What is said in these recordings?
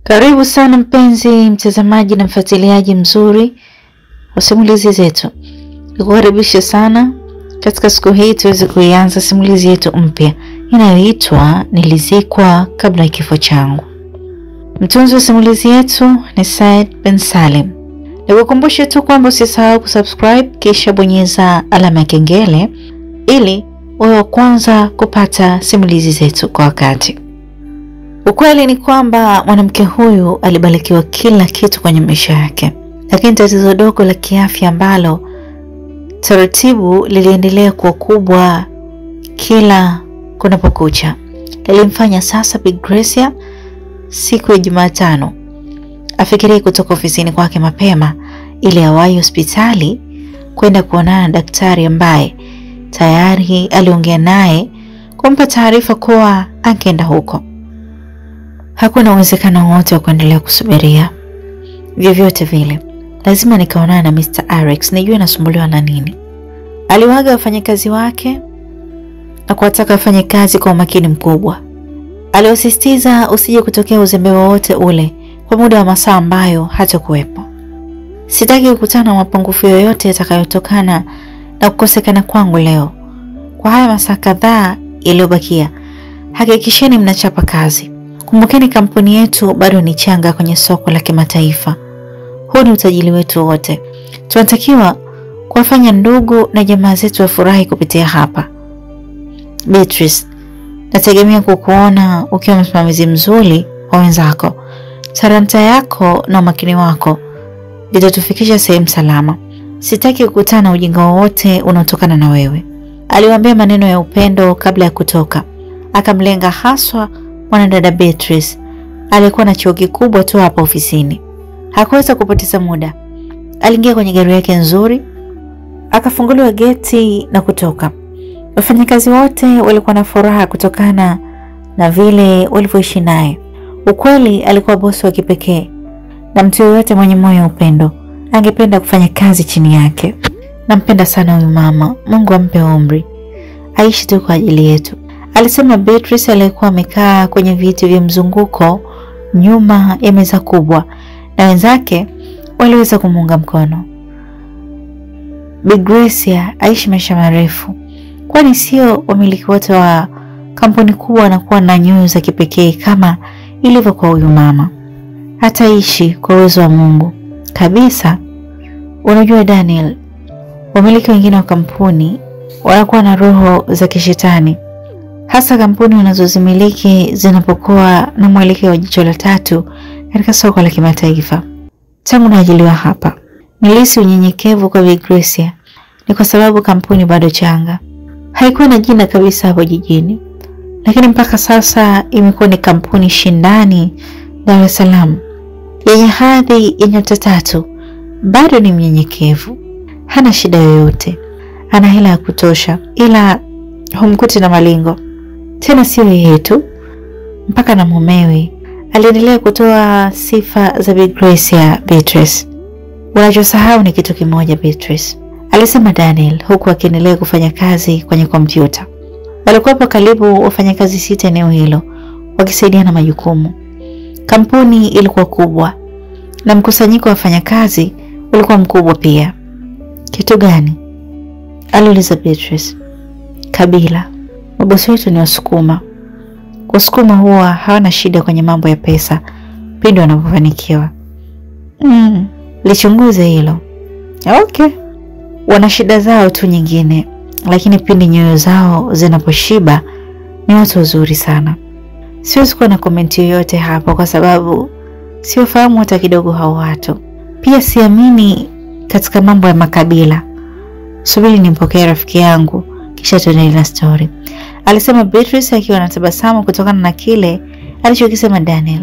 Karibu sana mpenzi mtazamaji na mfuatiliaji mzuri wa simulizi zetu. Nikukaribisha sana katika siku hii tuweze kuianza simulizi yetu mpya inayoitwa Nilizikwa kabla ya kifo changu. Mtunzi wa simulizi yetu ni Said bin Salim. Nikukumbusha tu kwamba usisahau kusubscribe kisha bonyeza alama ya kengele ili uwe wa kwanza kupata simulizi zetu kwa wakati. Ukweli ni kwamba mwanamke huyu alibarikiwa kila kitu kwenye maisha yake, lakini tatizo dogo la kiafya ambalo taratibu liliendelea kuwa kubwa kila kunapokucha lilimfanya sasa Bi Gracia siku ya Jumatano afikirie kutoka ofisini kwake mapema ili awahi hospitali kwenda kuonana na daktari ambaye tayari aliongea naye kumpa taarifa kuwa angeenda huko. Hakuna uwezekano wote wa kuendelea kusubiria. Vyovyote vile, lazima nikaonana na Mr. Alex nijue nasumbuliwa na nini. Aliwaga wafanyakazi wake na kuwataka wafanye kazi kwa umakini mkubwa. Aliwasisitiza usije kutokea uzembe wowote ule kwa muda wa masaa ambayo hatakuwepo. Sitaki kukutana na mapungufu yoyote yatakayotokana na kukosekana kwangu leo. Kwa haya masaa kadhaa yaliyobakia, hakikisheni mnachapa kazi. Kumbukeni kampuni yetu bado ni changa kwenye soko la kimataifa. Huu ni utajiri wetu wote. Tunatakiwa kuwafanya ndugu na jamaa zetu wafurahi kupitia hapa. Beatrice, nategemea kukuona ukiwa msimamizi mzuri wa wenzako. Talanta yako na umakini wako litatufikisha sehemu salama. Sitaki kukutana na ujinga wowote unaotokana na wewe. Aliwaambia maneno ya upendo kabla ya kutoka. Akamlenga haswa mwanadada Beatrice alikuwa na cheo kikubwa tu hapa ofisini. Hakuweza kupoteza muda. Aliingia kwenye gari yake nzuri, akafunguliwa geti na kutoka. Wafanyakazi wote walikuwa na furaha kutokana na vile walivyoishi naye. Ukweli alikuwa bosi wa kipekee, na mtu yoyote mwenye moyo wa upendo angependa kufanya kazi chini yake. Nampenda sana huyu mama, Mungu ampe umri, aishi tu kwa ajili yetu, alisema Beatrice aliyekuwa amekaa kwenye viti vya mzunguko nyuma ya meza kubwa, na wenzake waliweza kumuunga mkono. Bi Gracia aishi maisha marefu, kwani sio wamiliki wote wa kampuni kubwa wanakuwa na nyoyo za kipekee kama ilivyo kwa huyu mama. Hataishi kwa uwezo wa Mungu kabisa. Unajua Daniel, wamiliki wengine wa kampuni wanakuwa na roho za kishetani, hasa kampuni wanazozimiliki zinapokuwa na mwelekeo wa jicho la tatu katika soko la kimataifa. Tangu naajiliwa hapa, nilihisi unyenyekevu kwa Bi Gracia. Ni kwa sababu kampuni bado changa, haikuwa na jina kabisa hapo jijini, lakini mpaka sasa imekuwa ni kampuni shindani Dar es Salaam yenye hadhi ya nyota 3. Bado ni mnyenyekevu, hana shida yoyote, ana hela ya kutosha, ila humkuti na malingo. Tena sio yeye tu, mpaka na mumewe aliendelea kutoa sifa za Bi Gracia. Beatrice, unachosahau ni kitu kimoja Beatrice, alisema Daniel huku akiendelea kufanya kazi kwenye kompyuta. Walikuwa karibu wafanyakazi 6 eneo hilo wakisaidiana majukumu. Kampuni ilikuwa kubwa na mkusanyiko wa wafanyakazi ulikuwa mkubwa pia. Kitu gani? aliuliza Beatrice. Kabila. Mabosi wetu ni Wasukuma. Wasukuma huwa hawana shida kwenye mambo ya pesa pindi wanapofanikiwa. Lichunguze hilo. Okay. Wana shida zao tu nyingine, lakini pindi nyoyo zao zinaposhiba ni watu wazuri sana. Siwezi kuwa na komenti yoyote hapa kwa sababu siwafahamu hata kidogo hao watu. Pia siamini katika mambo ya makabila. Subiri nimpokee rafiki yangu kisha tuendelee na story, alisema Beatrice akiwa anatabasamu kutokana na kile alichokisema Daniel.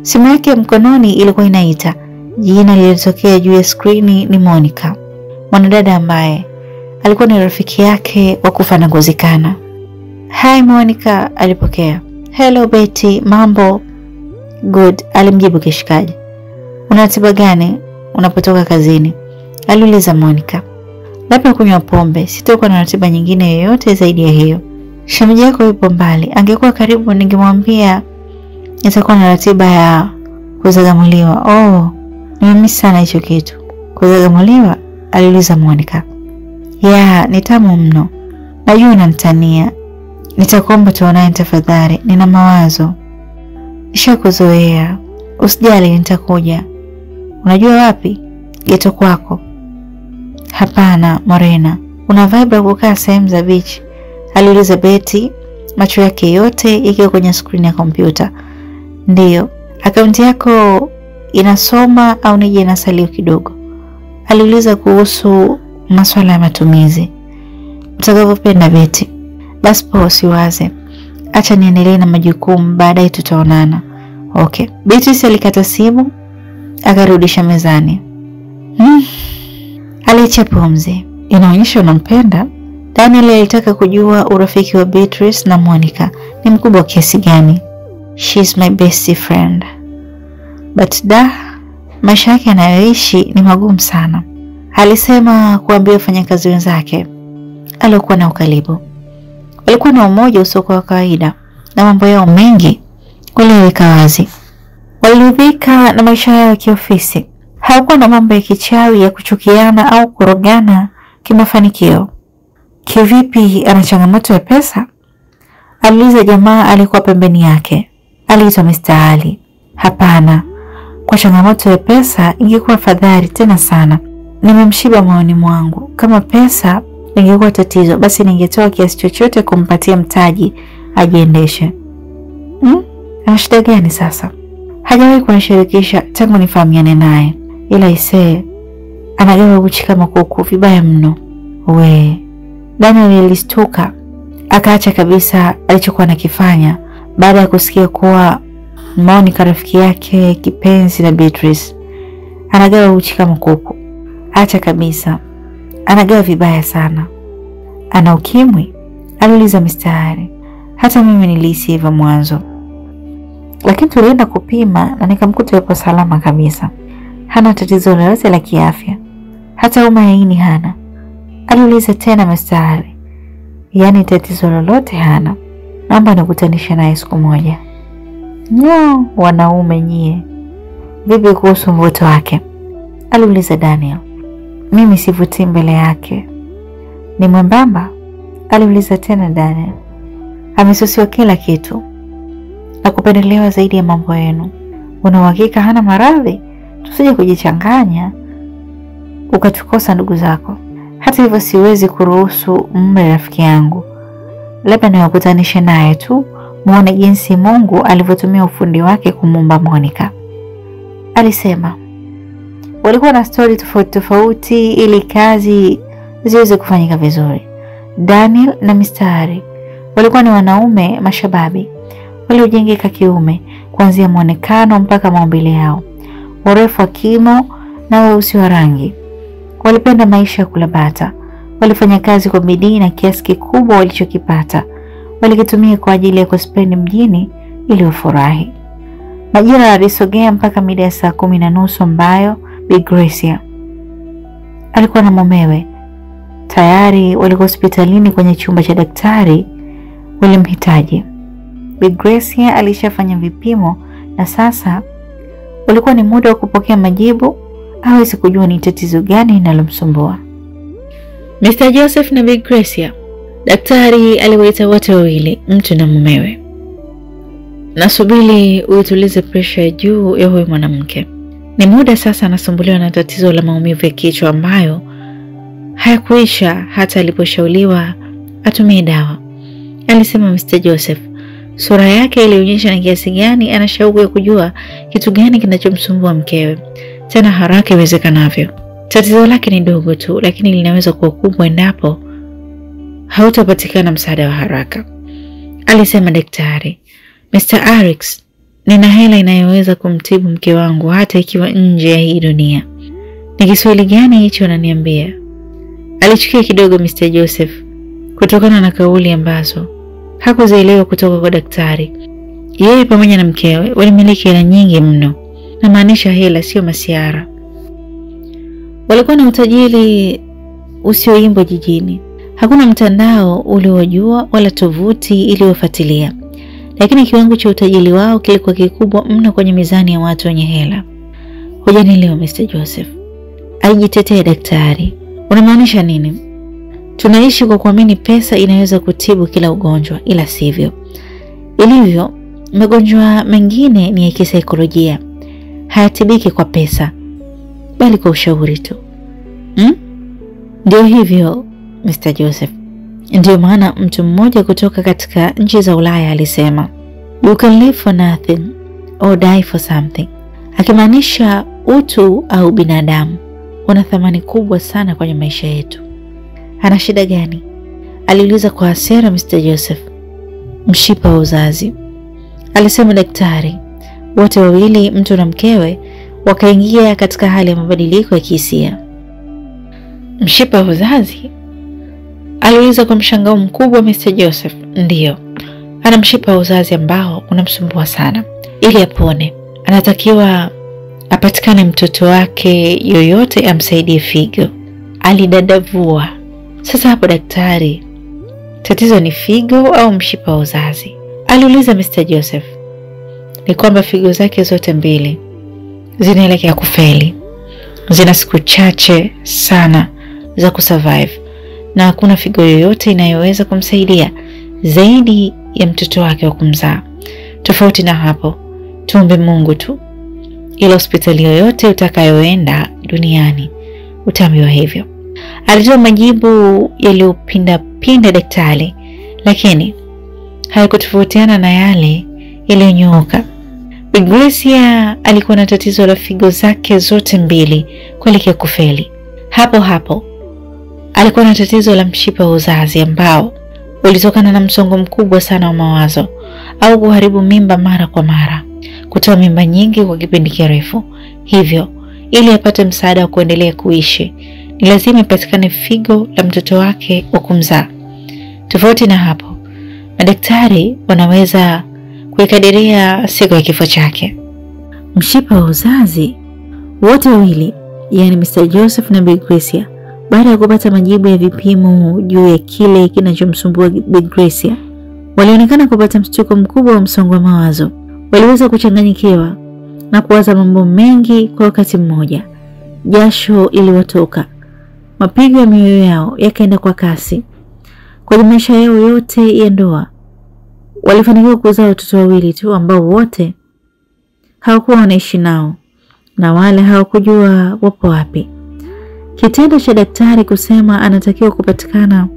Simu yake mkononi ilikuwa inaita. Jina lililotokea juu ya skrini ni Monica, mwanadada ambaye alikuwa ni rafiki yake wa kufa na kuzikana. Hi Monica, alipokea. Hello Betty, mambo? Good, alimjibu kishikaji. Una ratiba gani unapotoka kazini? aliuliza Monica. Labda kunywa pombe, sitakuwa na ratiba nyingine yoyote zaidi ya hiyo. Shemeji yako yupo mbali, angekuwa karibu ningemwambia nitakuwa na ratiba ya Kuzagamuliwa. Oh, nimemiss sana hicho kitu. Kuzagamuliwa? Aliuliza Monica. Ya, ni tamu mno. Najua unanitania. Nitakuomba tuonane tafadhali. Nina mawazo. Nishakuzoea. Usijali, nitakuja. Unajua wapi? Geto kwako. Hapana, Morena. Una vibe kukaa sehemu za beach? Aliuliza Betty, macho yake yote yakiwa kwenye skrini ya kompyuta. Ndiyo. Akaunti yako inasoma au nije na salio kidogo? Aliuliza kuhusu masuala ya matumizi. Utakavyopenda Betty. Basi poa, usiwaze. Acha niendelee na majukumu, baadaye tutaonana. Okay. Beatrice alikata simu, akarudisha mezani. Aliacha pumzi. Inaonyesha unampenda. Daniel alitaka kujua urafiki wa Beatrice na Monica ni mkubwa kiasi gani. She's my best friend. But maisha yake anayoishi ni magumu sana. Alisema kuambia wafanyakazi wenzake alikuwa na ukaribu. Walikuwa na umoja usiokuwa wa kawaida na mambo yao mengi waliweka wazi. Waliridhika na maisha yao ya kiofisi. Hakuwa na mambo ya kichawi ya kuchukiana au kurogana kimafanikio. Kivipi, ana changamoto ya pesa? Aliuliza jamaa alikuwa pembeni yake. Aliitwa Mr. Ali. Hapana. Kwa changamoto ya pesa ingekuwa fadhali tena sana. Nimemshiba moyoni mwangu. Kama pesa ingekuwa tatizo, basi ningetoa kiasi chochote kumpatia mtaji ajiendeshe. Ana shida gani sasa? Hajawahi kunishirikisha tangu nifahamiane naye. Ila isee, anagawa uchi kama kuku vibaya mno. Daniel alistuka, akaacha kabisa alichokuwa anakifanya baada ya kusikia kuwa Monica rafiki yake kipenzi na Beatrice anagawa uchi kama kuku. Acha kabisa. Anagawa vibaya sana. Ana ukimwi? Aliuliza Mr. Ali. Hata mimi nilihisi hivyo mwanzo. Lakini tulienda kupima na nikamkuta yupo salama kabisa. Hana tatizo lolote la kiafya. Hata homa ya ini hana. Aliuliza tena Mr. Ali. Yaani tatizo lolote hana. Naomba nikutanishe naye siku moja. No, wanaume nyie. Vipi kuhusu mvuto wake? Aliuliza Daniel. Mimi sivutii mbele yake. Ni mwembamba? Aliuliza tena Daniel. Amesusiwa kila kitu. Na kupendelewa zaidi ya mambo yenu. Una uhakika hana maradhi? Tusije kujichanganya ukatukosa ndugu zako. Hata hivyo siwezi kuruhusu mume rafiki yangu. Labda niwakutanishe naye tu, muone jinsi Mungu alivyotumia ufundi wake kumuumba Monica. Alisema. Walikuwa na story tofauti ili kazi ziweze kufanyika vizuri. Daniel na Mr. Ali walikuwa ni wanaume mashababi waliojengeka kiume, kuanzia muonekano mpaka maumbile yao, urefu wa kimo na weusi wa rangi. Walipenda maisha ya kulabata. Walifanya kazi kwa bidii na kiasi kikubwa walichokipata walikitumia kwa ajili ya kuspendi mjini ili ufurahi. Majira yalisogea mpaka mida ya saa 10:30 ambayo Bi Gracia alikuwa na mumewe. Tayari walikuwa hospitalini kwenye chumba cha daktari walimhitaji. Bi Gracia alishafanya vipimo na sasa ulikuwa ni muda wa kupokea majibu. Hawezi kujua ni tatizo gani linalomsumbua. Mr. Joseph na Bi Gracia. Daktari aliwaita wote wawili, mtu na mumewe. Nasubiri uitulize pressure ya juu ya huyu mwanamke. Ni muda sasa anasumbuliwa na tatizo la maumivu ya kichwa ambayo hayakuisha hata aliposhauriwa atumie dawa. Alisema Mr. Joseph. Sura yake ilionyesha ni kiasi gani ana shauku ya kujua kitu gani kinachomsumbua mkewe, tena haraka iwezekanavyo. Tatizo lake ni dogo tu, lakini linaweza kuwa kubwa endapo hautapatikana msaada wa haraka. Alisema daktari. Mr. Arix, nina hela inayoweza kumtibu mke wangu hata ikiwa nje ya hii dunia. Ni Kiswahili gani hicho unaniambia? Alichukia kidogo Mr. Joseph kutokana na kauli ambazo hakuzielewa kutoka kwa daktari. Yeye pamoja na mkewe walimiliki hela nyingi mno. Na maanisha hela sio masiara. Walikuwa na utajiri usioimbwa jijini. Hakuna mtandao uliojua wala tovuti iliyofuatilia. lakini kiwango cha utajiri wao kilikuwa kikubwa mno kwenye mizani ya watu wenye hela. Hujanielewa Mr. Joseph, alijitetea daktari. Unamaanisha nini? Tunaishi kwa kuamini pesa inaweza kutibu kila ugonjwa, ila sivyo ilivyo. Magonjwa mengine ni ya kisaikolojia, hayatibiki kwa pesa bali kwa ushauri tu. Ndio hivyo Mr. Joseph. Ndio maana mtu mmoja kutoka katika nchi za Ulaya alisema, you can live for nothing or die for something, akimaanisha utu au binadamu una thamani kubwa sana kwenye maisha yetu. Ana shida gani? Aliuliza kwa hasira Mr. Joseph. Mshipa wa uzazi, alisema daktari. Wote wawili, mtu na mkewe, wakaingia katika hali ya mabadiliko ya kihisia. Mshipa wa uzazi? Aliuliza kwa mshangao mkubwa Mr. Joseph. Ndiyo, ana mshipa wa uzazi ambao unamsumbua sana. Ili apone, anatakiwa apatikane mtoto wake yoyote amsaidie figo, alidadavua. Sasa hapo daktari, tatizo ni figo au mshipa wa uzazi? Aliuliza Mr. Joseph. Ni kwamba figo zake zote mbili zinaelekea kufeli. Zina siku chache sana za kusurvive, na hakuna figo yoyote inayoweza kumsaidia zaidi ya mtoto wake wa kumzaa. Tofauti na hapo, tuombe Mungu tu. Ila hospitali yoyote utakayoenda duniani utaambiwa hivyo. Alitoa majibu yaliyopinda daktari, lakini hayakutofautiana na yale yaliyonyooka. Gracia alikuwa na tatizo la figo zake zote mbili kuelekea kufeli. Hapo alikuwa na tatizo la mshipa wa uzazi ambao ulitokana na msongo mkubwa sana wa mawazo au kuharibu mimba mara kwa mara, kutoa mimba nyingi kwa kipindi kirefu. Hivyo, ili apate msaada wa kuendelea kuishi, ni lazima ipatikane figo la mtoto wake wa kumzaa. Tofauti na hapo, madaktari wanaweza kuikadiria siku ya kifo chake. Mshipa wa uzazi? Wote wawili, yani Mr. Joseph na Bi Gracia, baada ya kupata majibu ya vipimo juu ya kile kinachomsumbua Bi Gracia, walionekana kupata mshtuko mkubwa wa msongo wa mawazo. Waliweza kuchanganyikiwa na kuwaza mambo mengi kwa wakati mmoja. Jasho iliwatoka, mapigo ya mioyo yao yakaenda kwa kasi. Kwa maisha yao yote ya ndoa, walifanikiwa kuzaa watoto wawili tu ambao wote hawakuwa wanaishi nao na wale hawakujua wapo wapi. Kitendo cha daktari kusema anatakiwa kupatikana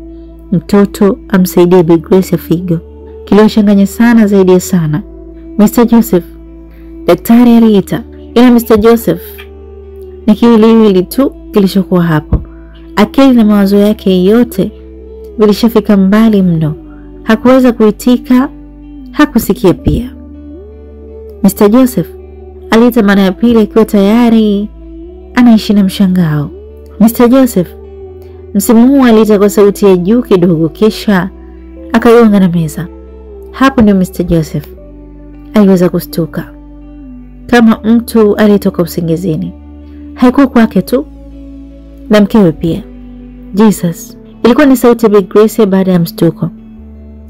mtoto amsaidie Bi Gracia figo kiliwachanganya sana zaidi ya sana. Mr. Joseph, daktari aliita, ila Mr. Joseph ni kiwiliwili tu kilichokuwa hapo. Akili na mawazo yake yote vilishafika mbali mno. Hakuweza kuitika, hakusikia pia. Mr. Joseph aliita mara ya pili akiwa tayari anaishi na mshangao. Mr. Joseph, msimu huu aliita kwa sauti ya juu kidogo, kisha akagonga na meza. Hapo ndio Mr. Joseph aliweza kustuka kama mtu aliyetoka usingizini. Haikuwa kwake tu, na mkewe pia. Jesus, ilikuwa ni sauti ya Bi Gracia baada ya mstuko.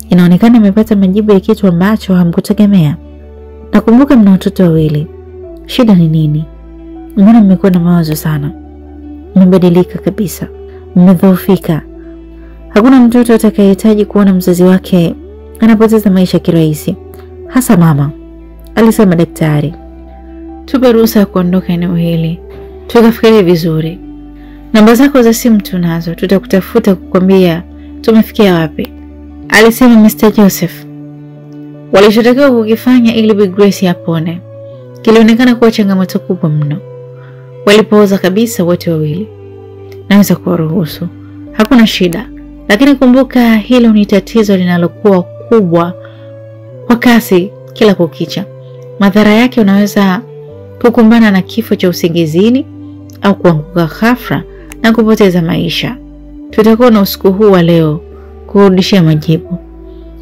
Inaonekana amepata majibu ya kitu ambacho hamkutegemea. Nakumbuka mna watoto wawili. Shida ni nini? Mbona mmekuwa na mawazo sana? Mmebadilika kabisa. Mmedhoofika. Hakuna mtoto atakayehitaji kuona mzazi wake anapoteza maisha kirahisi, hasa mama, alisema daktari. Tupe ruhusa ya kuondoka eneo hili, tukafikirie vizuri. Namba zako za simu tunazo, tutakutafuta kukwambia tumefikia wapi, alisema Mr. Joseph. Walichotakiwa kukifanya ili Bi Gracia apone kilionekana kuwa changamoto kubwa mno. Walipooza kabisa wote wawili. Naweza kuwaruhusu, hakuna shida, lakini kumbuka hilo ni tatizo linalokuwa kubwa kwa kasi kila kukicha. Madhara yake unaweza kukumbana na kifo cha usingizini au kuanguka ghafla na kupoteza maisha. Tutakuwa na usiku huu wa leo kurudishia majibu,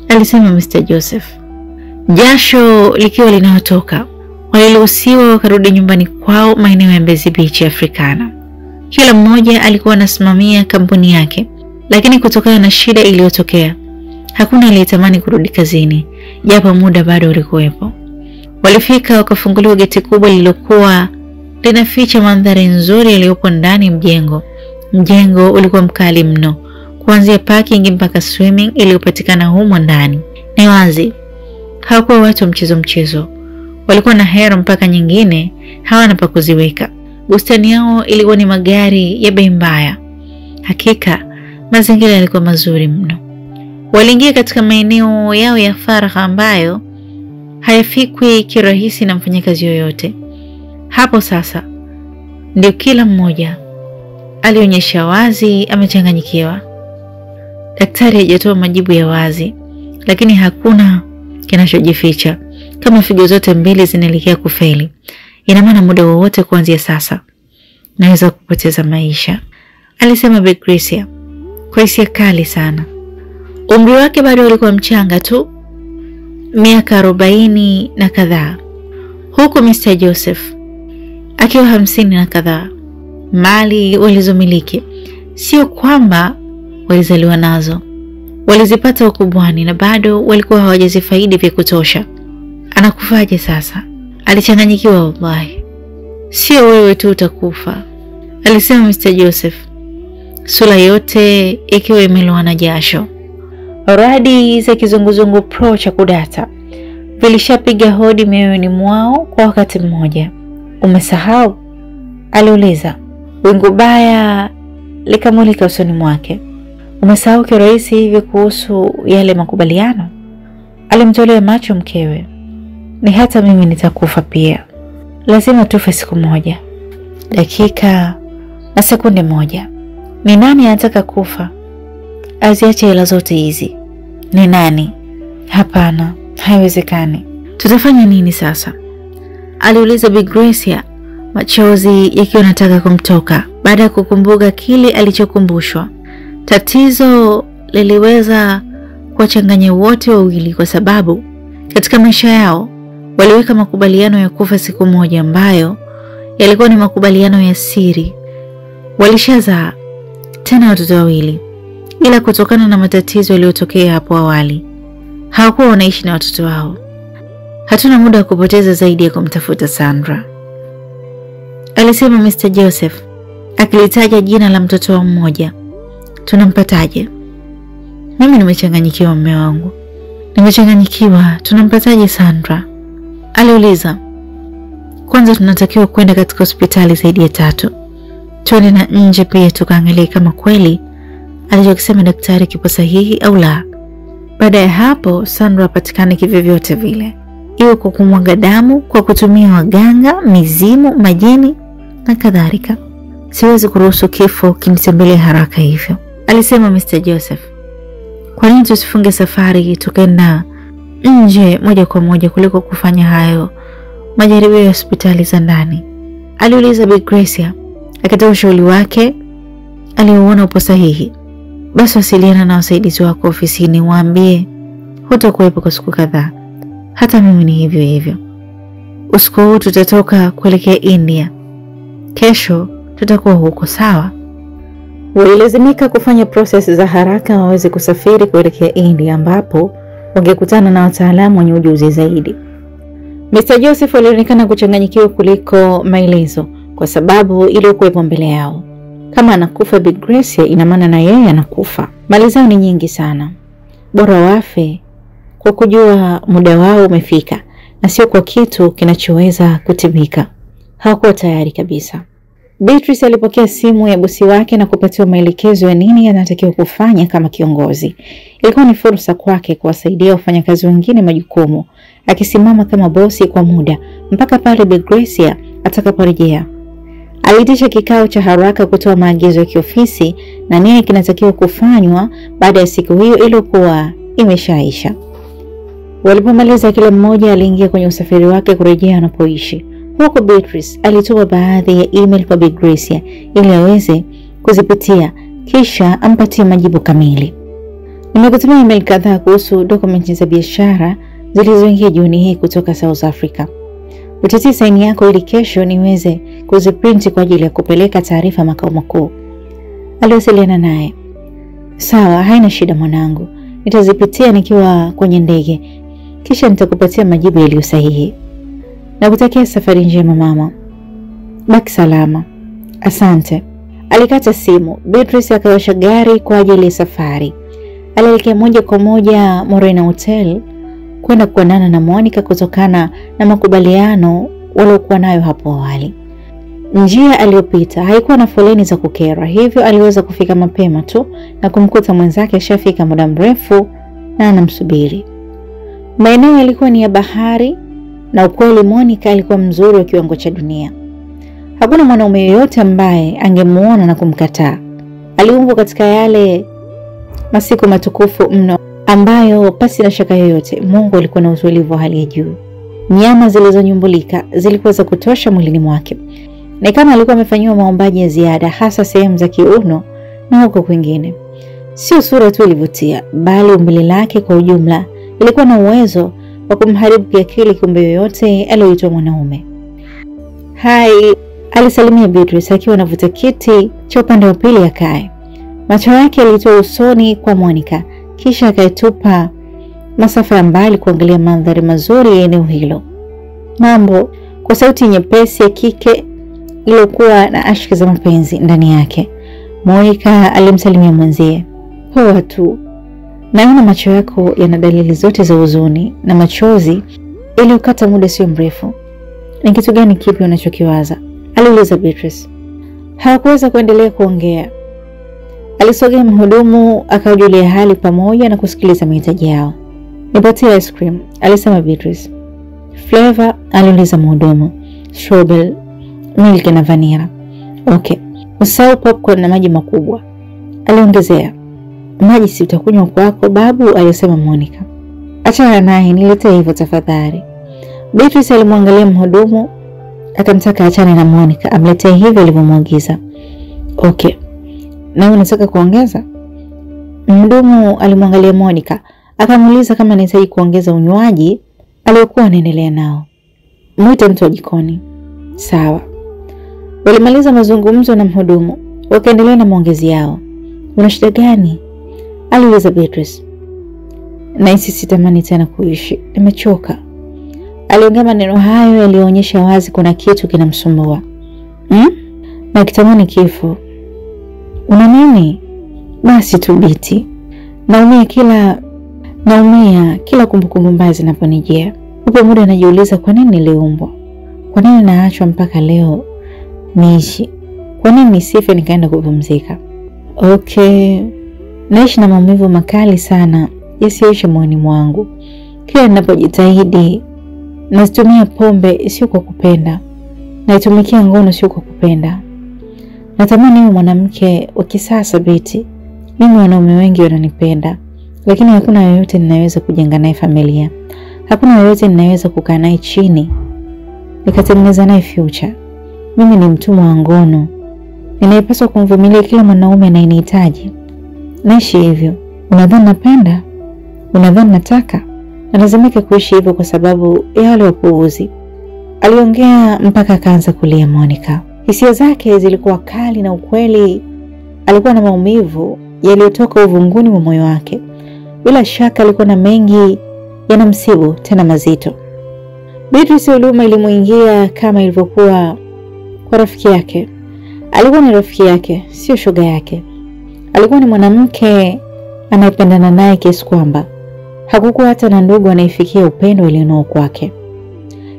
alisema Mr. Joseph. Jasho likiwa linatoka, waliruhusiwa wakarudi nyumbani kwao maeneo ya Mbezi Beach Africana. Kila mmoja alikuwa anasimamia kampuni yake, lakini kutokana na shida iliyotokea, hakuna aliyetamani kurudi kazini. japo muda bado ulikuwepo. Walifika wakafunguliwa geti kubwa lililokuwa linaficha mandhari nzuri iliyopo ndani mjengo. Mjengo ulikuwa mkali mno, kuanzia parking mpaka swimming iliyopatikana humo ndani. Ni wazi hawakuwa watu mchezo. Walikuwa na hero mpaka nyingine hawana pa kuziweka. Bustani yao ilikuwa ni magari ya bei mbaya. Hakika mazingira yalikuwa mazuri mno. Waliingia katika maeneo yao ya faragha ambayo hayafikwi kirahisi na mfanyakazi yoyote. Hapo sasa ndio kila mmoja alionyesha wazi amechanganyikiwa. Daktari hajatoa majibu ya wazi, lakini hakuna kinachojificha. Kama figo zote mbili zinaelekea kufeli, ina maana muda wowote kuanzia sasa naweza kupoteza maisha, alisema Bi Gracia kwa hisia kali sana. Umri wake bado ulikuwa mchanga tu, miaka 40 na kadhaa, huku Mr. Joseph akiwa 50 na kadhaa. Mali walizomiliki sio kwamba walizaliwa nazo, walizipata ukubwani na bado walikuwa hawajazifaidi vya kutosha. Anakufaje sasa? Alichanganyikiwa wallahi. Sio wewe tu utakufa, alisema Mr. Joseph, sura yote ikiwa imelowa na jasho. Radi za kizunguzungu pro cha kudata vilishapiga hodi mioyoni mwao kwa wakati mmoja. Umesahau? Aliuliza. Wingu baya likamulika usoni mwake. Umesahau kirahisi hivi kuhusu yale makubaliano? Alimtolea macho mkewe. Ni hata mimi nitakufa pia. Lazima tufe siku moja, dakika na sekunde moja. Ni nani anataka kufa? Aziache hela zote hizi. Ni nani? Hapana, haiwezekani. Tutafanya nini sasa? Aliuliza Bi Gracia, machozi yakiwa yanataka kumtoka baada ya kukumbuka kile alichokumbushwa. Tatizo liliweza kuwachanganya wote wawili kwa sababu katika maisha yao waliweka makubaliano ya kufa siku moja ambayo yalikuwa ni makubaliano ya siri. Walishazaa tena watoto wawili, ila kutokana na matatizo yaliyotokea hapo awali hawakuwa wanaishi na watoto wao. Hatuna muda wa kupoteza zaidi ya kumtafuta Sandra, alisema Mr. Joseph akilitaja jina la mtoto wa mmoja. Tunampataje? Mimi nimechanganyikiwa mume wangu. Nimechanganyikiwa, tunampataje Sandra? Aliuliza. Kwanza tunatakiwa kwenda katika hospitali zaidi ya 3. Tuende na nje pia tukaangalie kama kweli alichokisema daktari kipo sahihi au la. Baada ya hapo Sandra apatikane kivyovyote vile, iwe kwa kumwaga damu, kwa kutumia waganga, mizimu, majini na kadhalika. Siwezi kuruhusu kifo kinitembelee haraka hivyo, alisema Mr. Joseph. Kwa nini tusifunge safari tukaenda nje moja kwa moja kuliko kufanya hayo majaribio ya hospitali za ndani? Aliuliza Bi Gracia akitoa ushauri wake aliouona upo sahihi. Basi wasiliana na wasaidizi wako ofisini, waambie hutakuwepo kwa siku kadhaa. Hata mimi ni hivyo hivyo. Usiku huu tutatoka kuelekea India. Kesho tutakuwa huko, sawa? Walilazimika kufanya process za haraka waweze kusafiri kuelekea India ambapo wangekutana na wataalamu wenye ujuzi zaidi. Mr. Joseph alionekana kuchanganyikiwa kuliko maelezo kwa sababu iliyokuwepo mbele yao. Kama anakufa Bi Gracia, ina maana na yeye anakufa. Mali zao ni nyingi sana. Bora wafe kwa kujua muda wao umefika na sio kwa kitu kinachoweza kutimika. Hawakuwa tayari kabisa. Beatrice alipokea simu ya bosi wake na kupatiwa maelekezo ya nini anatakiwa kufanya kama kiongozi. Ilikuwa ni fursa kwake kuwasaidia wafanyakazi wengine majukumu, akisimama kama bosi kwa muda mpaka pale Bi Gracia atakaporejea. Aliitisha kikao cha haraka kutoa maagizo ya kiofisi na nini kinatakiwa kufanywa baada ya siku hiyo iliyokuwa imeshaisha. Walipomaliza, kila mmoja aliingia kwenye usafiri wake kurejea anapoishi. Huko Beatrice alitoa baadhi ya email kwa Bi Gracia ili aweze kuzipitia kisha ampatie majibu kamili. Nimekutumia email kadhaa kuhusu dokumenti za biashara zilizoingia jioni hii kutoka South Africa. Utatia saini yako ili kesho niweze kuziprint kwa ajili ya kupeleka taarifa makao makuu. Aliwasiliana naye. Sawa, haina shida mwanangu. Nitazipitia nikiwa kwenye ndege. kisha nitakupatia majibu yaliyo sahihi. Nakutakia safari njema mama. Baki salama. Asante. Alikata simu. Beatrice akawasha gari kwa ajili ya safari. Alielekea moja kwa moja Morena Hotel kwenda kuonana na Monica kutokana na makubaliano waliokuwa nayo hapo awali. Njia aliyopita haikuwa na foleni za kukera, hivyo aliweza kufika mapema tu na kumkuta mwenzake ashafika muda mrefu na anamsubiri. Maeneo yalikuwa ni ya bahari na ukweli Monica alikuwa mzuri wa kiwango cha dunia. Hakuna mwanaume yoyote ambaye angemuona na kumkataa. Aliumbwa katika yale masiku matukufu mno ambayo pasi na shaka yoyote Mungu alikuwa na utulivu wa hali ya juu. Nyama zilizonyumbulika zilikuwa za kutosha mwilini mwake. Na kama alikuwa amefanyiwa maombaji ya ziada hasa sehemu za kiuno na huko kwingine. Sio sura tu ilivutia, bali umbile lake kwa ujumla ilikuwa na uwezo wa kumharibu kiakili kiumbe yoyote aliyoitwa mwanaume. Hai, alisalimia Beatrice akiwa anavuta kiti cha upande wa pili akae. Macho yake yalitoa usoni kwa Monica, kisha akaitupa masafa ya mbali kuangalia mandhari mazuri ya eneo hilo. Mambo, kwa sauti nyepesi ya kike iliyokuwa na ashki za mapenzi ndani yake. Monica alimsalimia mwenzie. Poa tu. Naona macho yako yana dalili zote za huzuni na machozi iliyokata muda sio mrefu. Ni kitu gani kipi unachokiwaza? Aliuliza Beatrice. Hakuweza kuendelea kuongea. Alisogea mhudumu akawajulia hali pamoja na kusikiliza mahitaji yao. Nipatie ice cream, alisema Beatrice. Flavor, aliuliza mhudumu. Strawberry, milk na vanilla. Okay. Usahau popcorn na maji makubwa, aliongezea. Maji si utakunywa kwako babu, alisema Monica. Achana naye, niletee hivyo tafadhali. Beatrice alimwangalia mhudumu akamtaka achane na Monica amletee hivyo alivyomwagiza. Okay. Na unataka kuongeza? Mhudumu alimwangalia Monica akamuuliza kama anahitaji kuongeza unywaji aliokuwa anaendelea nao. Mwite mtu wa jikoni. Sawa. Walimaliza mazungumzo na mhudumu, wakaendelea na maongezi yao. Una shida gani? Aliuliza Beatrice. Nahisi sitamani tena kuishi, nimechoka. Aliongea maneno hayo yalionyesha wazi kuna kitu kinamsumbua. Na kitamani kifo. Una nini? Basi tu Biti. Naumia kila kumbukumbu mbaya zinaponijia. Upo muda najiuliza kwa nini niliumbwa? Kwa nini naachwa mpaka leo niishi? Kwa nini nisife nikaenda kupumzika? Okay. Naishi na maumivu makali sana yasiyoisha moyoni mwangu. Kila ninapojitahidi natumia pombe sio kwa kupenda. Naitumikia ngono sio kwa kupenda. Natamani niwe mwanamke wa kisasa Biti. Mimi wanaume wengi wananipenda, lakini hakuna yeyote ninaweza kujenga naye familia. Hakuna yeyote ninaweza kukaa naye chini nikatengeneza naye future. Mimi ni mtumwa wa ngono. Ninayepaswa kumvumilia kila mwanaume anayenihitaji. Naishi hivyo. Unadhani napenda? Unadhani nataka? Nalazimika kuishi hivyo kwa sababu ya wale wapuuzi. Aliongea mpaka akaanza kulia Monica. Hisia zake zilikuwa kali na ukweli alikuwa na maumivu yaliyotoka uvunguni mwa moyo wake. Bila shaka alikuwa na mengi yanamsibu tena mazito. Beatrice huruma ilimuingia kama ilivyokuwa kwa rafiki yake. Alikuwa ni rafiki yake, sio shoga yake. Alikuwa ni mwanamke anayependana naye kiasi kwamba hakukuwa hata na ndugu anayefikia upendo alionao kwake.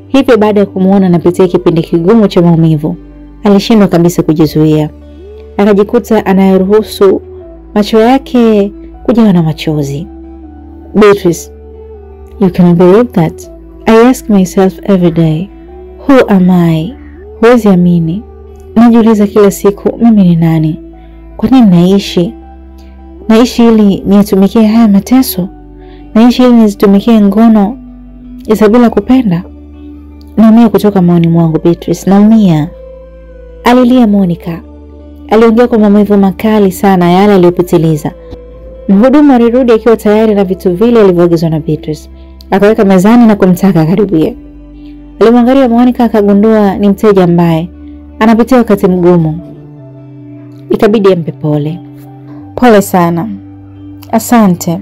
Hivyo baada ya kumuona anapitia kipindi kigumu cha maumivu, alishindwa kabisa kujizuia. Akajikuta anayeruhusu macho yake kujawa na machozi. Beatrice, you can believe that? I ask myself every day, who am I? Huwezi amini. Najiuliza kila siku mimi ni nani? Kwa nini naishi? Naishi ili niyatumikie haya mateso? Naishi ili nizitumikie ngono bila kupenda? Naumia kutoka moyoni mwangu Beatrice, naumia. Alilia Monica. Aliongea kwa maumivu makali sana yale aliyopitiliza. Mhudumu alirudi akiwa tayari na vitu vile alivyoagizwa na Beatrice. Akaweka mezani na kumtaka karibie. Alimwangalia Monica akagundua ni mteja ambaye anapitia wakati mgumu. Ikabidi ampe pole. Pole sana. Asante.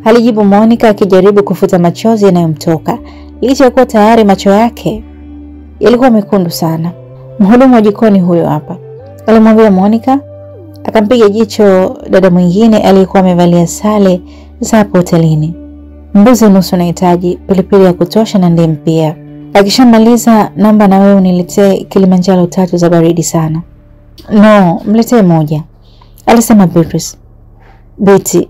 alijibu Monica akijaribu kufuta machozi yanayomtoka, licha ya kuwa tayari macho yake yalikuwa mekundu sana. Mhudumu wa jikoni huyo hapa, alimwambia Monica. Akampiga jicho dada mwingine aliyekuwa amevalia sare za hapo hotelini. Mbuzi nusu nahitaji, pilipili ya kutosha na ndimu pia. Akishamaliza, namba na wewe uniletee Kilimanjaro 3 za baridi sana. No, mletee moja, alisema Beatrice. Betty,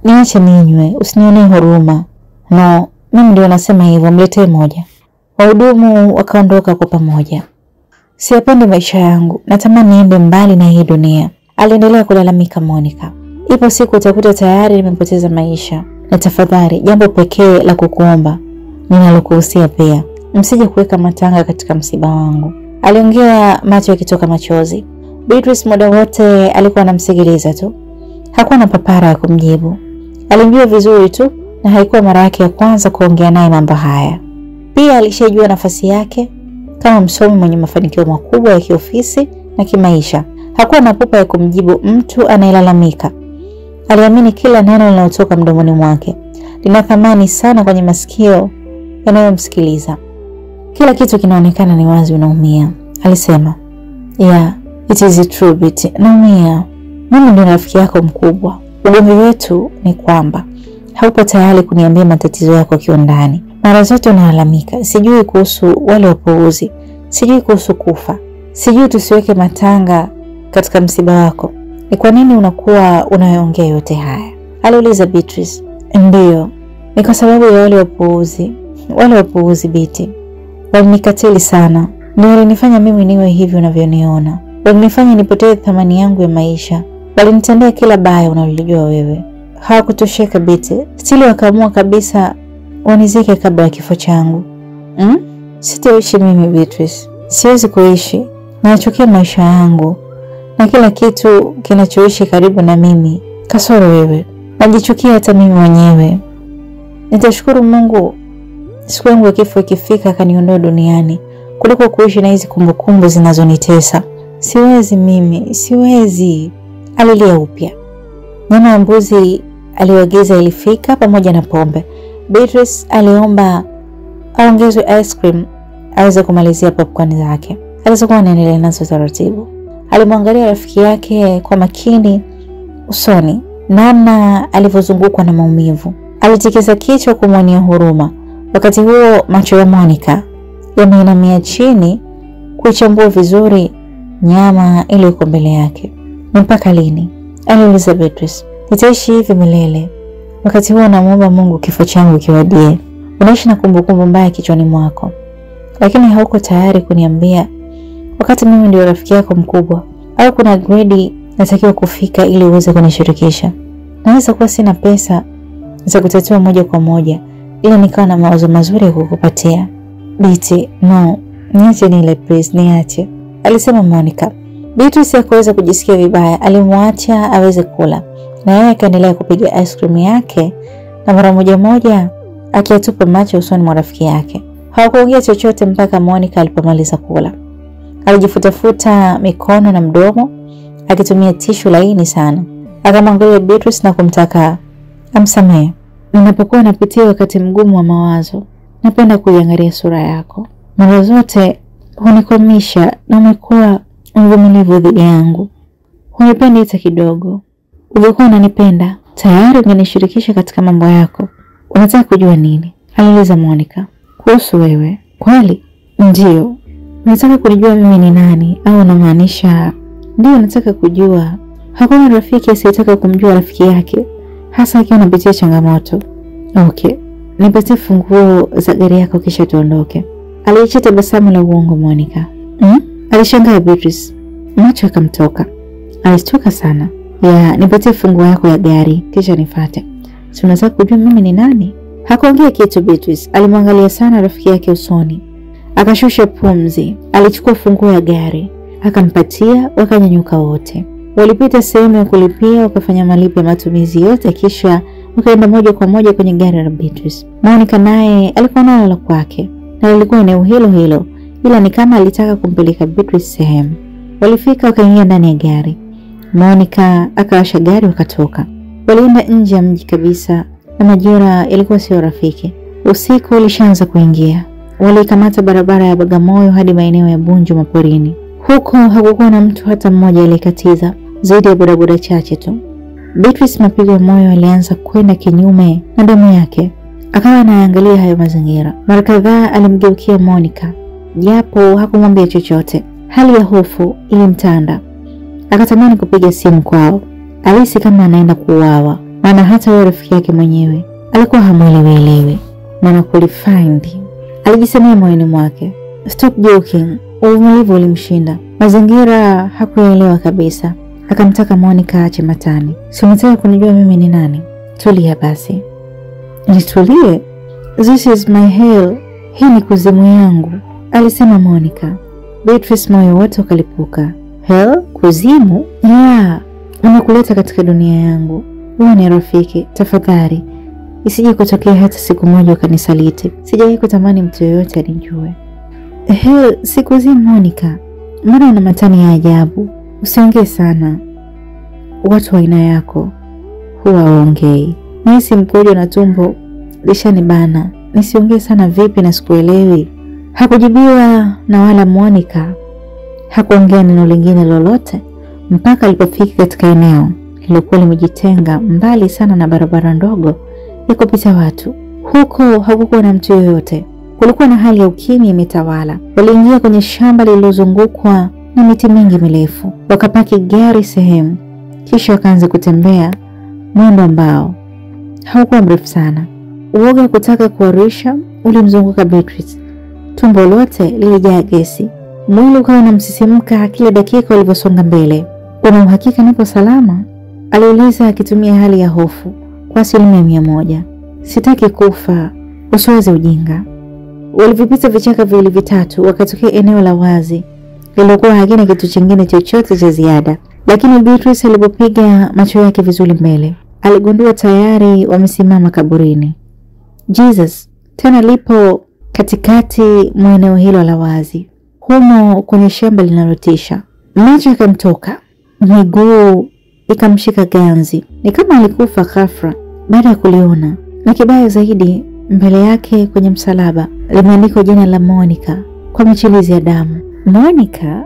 niache ninywe, usinionee huruma. No, mimi ndio nasema hivyo, mletee moja. Wahudumu wakaondoka kwa pamoja. Siyapendi maisha yangu, natamani niende mbali na hii dunia, aliendelea kulalamika Monica. Ipo siku utakuta tayari nimepoteza maisha. Na tafadhali, jambo pekee la kukuomba ninalokuhusia pia, msije kuweka matanga katika msiba wangu, aliongea macho yakitoka machozi. Beatrice muda wote alikuwa anamsikiliza tu. Hakuwa na papara ya kumjibu. Alimjua vizuri tu na haikuwa mara yake ya kwanza kuongea naye mambo haya. Pia alishajua nafasi yake kama msomi mwenye mafanikio makubwa ya kiofisi na kimaisha. Hakuwa na pupa ya kumjibu mtu anayelalamika. Aliamini kila neno linalotoka mdomoni mwake lina thamani sana kwenye masikio yanayomsikiliza. Kila kitu kinaonekana ni wazi unaumia, alisema. Yeah, it is true Betty, naumia. Mimi ndio rafiki yako mkubwa. Ugomvi wetu ni kwamba haupo tayari kuniambia matatizo yako kiundani. Mara zote unalalamika, sijui kuhusu wale wapuuzi, sijui kuhusu kufa, sijui tusiweke matanga katika msiba wako. Ni kwa nini unakuwa unayoongea yote haya? Aliuliza Beatrice. Ndio, ni kwa sababu ya wale wapuuzi. Wale wapuuzi Betty walinikatili sana. Ndio walinifanya mimi niwe hivi unavyoniona. Walinifanya nipoteze thamani yangu ya maisha. Walinitendea kila baya unalolijua wewe. Hawakutosheka Betty. Stili wakaamua kabisa wanizike kabla ya kifo changu. Sitaishi mimi Beatrice. Siwezi kuishi. Nachukia maisha yangu na kila kitu kinachoishi karibu na mimi kasoro wewe. Najichukia hata mimi mwenyewe. Nitashukuru Mungu siku yangu ya kifo ikifika akaniondoa duniani kuliko kuishi na hizi kumbukumbu zinazonitesa. Siwezi mimi, siwezi. Alilia upya. Nyama ya mbuzi aliyoagiza ilifika pamoja na pombe. Beatrice aliomba aongezwe ice cream aweze kumalizia popcorn zake. Alizokuwa anaendelea nazo taratibu. Alimwangalia rafiki yake kwa makini usoni, namna alivyozungukwa na maumivu. Alitikisa kichwa kumwonea huruma. Wakati huo macho ya Monica yameinamia chini kuichambua vizuri nyama iliyokuwa mbele yake. Mpaka lini? Aliuliza Beatrice. Nitaishi hivi milele. Wakati huo namuomba Mungu kifo changu kiwadie. Unaishi na kumbukumbu mbaya kichwani mwako, lakini hauko tayari kuniambia wakati mimi ndio rafiki yako mkubwa, au kuna grade natakiwa kufika ili uweze kunishirikisha. Naweza kuwa sina pesa za kutatua moja kwa moja, ila nikawa na mawazo mazuri ya kukupatia. Betty, no, niache nile please, niache, alisema Monica. Beatrice hakuweza kujisikia vibaya, alimwacha aweze kula. Na yeye akaendelea kupiga ice cream yake na mara moja akiatupa macho usoni mwa rafiki yake. Hawakuongea chochote mpaka Monica alipomaliza kula. Alijifutafuta mikono na mdomo akitumia tishu laini sana. Akamwangalia Beatrice na kumtaka amsamehe. Ninapokuwa napitia wakati mgumu wa mawazo, napenda kuiangalia sura yako. Mara zote hunikomisha na umekuwa mvumilivu dhidi yangu. Hunipendi hata kidogo. Ungekuwa unanipenda, tayari ungenishirikisha katika mambo yako. Unataka kujua nini? Aliuliza Monica. Kuhusu wewe? Kweli? Ndio. Unataka kunijua mimi ni nani au unamaanisha? Ndio, nataka kujua. Hakuna rafiki asiyetaka kumjua rafiki yake, hasa akiwa anapitia changamoto. Okay, nipatie funguo za gari yako kisha tuondoke. Aliacha tabasamu la uongo Monica. Alishangaa Beatrice. Macho yakamtoka. Alishtuka sana. Nipatie funguo yako ya gari kisha nifuate. Si unataka kujua mimi ni nani? Hakuongea kitu Beatrice. Alimwangalia sana rafiki yake usoni. Akashusha pumzi. Alichukua funguo ya gari, akampatia, wakanyanyuka wote. Walipita sehemu ya kulipia, wakafanya malipo ya matumizi yote, kisha wakaenda moja kwa moja kwenye gari la Beatrice. Monica naye alikuwa nalo kwake, na lilikuwa eneo hilo hilo, ila ni kama alitaka kumpeleka Beatrice sehemu. Walifika wakaingia ndani ya gari. Monica akawasha gari wakatoka. Walienda nje ya mji kabisa na majira yalikuwa sio rafiki. Usiku ulishaanza kuingia. Walikamata barabara ya Bagamoyo hadi maeneo ya Bunju maporini. Huko hakukuwa na mtu hata mmoja aliyekatiza, zaidi ya bodaboda chache tu. Beatrice mapigo ya moyo alianza kwenda kinyume na damu yake. Akawa anaangalia hayo mazingira. Mara kadhaa alimgeukia Monica, japo hakumwambia chochote. Hali ya hofu ilimtanda. Akatamani kupiga simu kwao. Alihisi kama anaenda kuuawa, maana hata yule rafiki yake mwenyewe alikuwa hamuelewi. Maana qualified. Alijisemea moyoni mwake, stop joking. Uvumilivu ulimshinda. Mazingira hakuelewa kabisa. Akamtaka Monica aache matani. Si unataka kunijua mimi ni nani? Tulia basi. Nitulie? This is my hell. Hii ni kuzimu yangu, alisema Monica. Beatrice moyo wote ukalipuka. Hell? Kuzimu? Yeah. Unakuleta katika dunia yangu. Wewe ni rafiki, tafadhali. Isije kutokea hata siku moja ukanisaliti. Sijawahi kutamani mtu yoyote anijue. Hell, si kuzimu Monica. Mbona una matani ya ajabu? Usiongee sana. Watu wa aina yako huwa waongei. Nisi mkojo na tumbo lishanibana. Nisiongee sana vipi na sikuelewi? Hakujibiwa na wala Monica. Hakuongea neno lingine lolote mpaka alipofika katika eneo lilokuwa limejitenga mbali sana na barabara ndogo ya kupita watu. Huko hakukuwa na mtu yoyote. Kulikuwa na hali ya ukimya imetawala. Waliingia kwenye shamba lililozungukwa na miti mingi mirefu. Wakapaki gari sehemu, kisha wakaanza kutembea mwendo ambao haukuwa mrefu sana. Uoga kutaka kuharisha ulimzunguka Beatrice. Tumbo lote lilijaa gesi. Mwili ukawa unamsisimka kila dakika walivyosonga mbele. Una uhakika nipo salama? Aliuliza akitumia hali ya hofu kwa 100%. Sitaki kufa, usiwaze ujinga. Walivipita vichaka viwili vitatu wakatokea eneo la wazi lilokuwa hakina kitu kingine chochote cha ziada. Lakini Beatrice alipopiga macho yake vizuri mbele, aligundua tayari wamesimama kaburini. Jesus, tena lipo katikati mwa eneo hilo la wazi, humo kwenye shamba linalotisha. Macho yakamtoka, miguu ikamshika ganzi. Ni kama alikufa ghafla baada ya kuliona. Na kibaya zaidi, mbele yake kwenye msalaba limeandikwa jina la Monica kwa michirizi ya damu. Monica?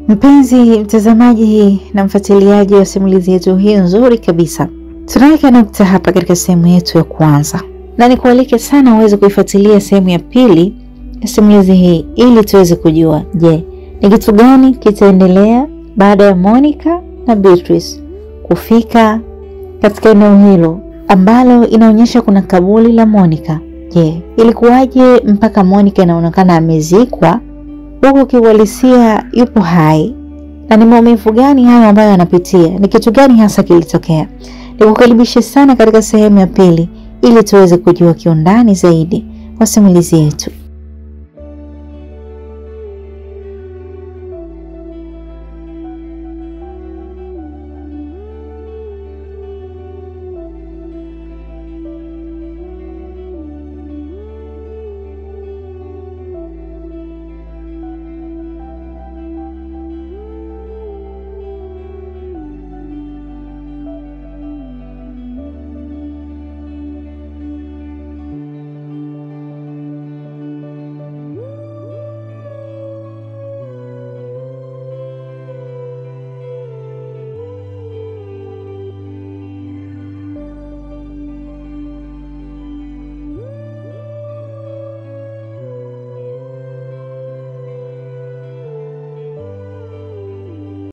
Mpenzi mtazamaji na mfuatiliaji wa simulizi yetu hii nzuri kabisa, tunaweka nukta hapa katika sehemu yetu ya kwanza, na nikualike sana uweze kuifuatilia sehemu ya pili ya simulizi hii ili tuweze kujua, je, ni kitu gani kitaendelea baada ya Monica na Beatrice kufika katika eneo hilo ambalo inaonyesha kuna kaburi la Monica. Je, ilikuwaje mpaka Monica inaonekana amezikwa huku kiuhalisia yupo hai? Na ni maumivu gani hayo ambayo anapitia? Ni kitu gani hasa kilitokea? Nikukaribisha sana katika sehemu ya pili ili tuweze kujua kiundani zaidi wa simulizi yetu.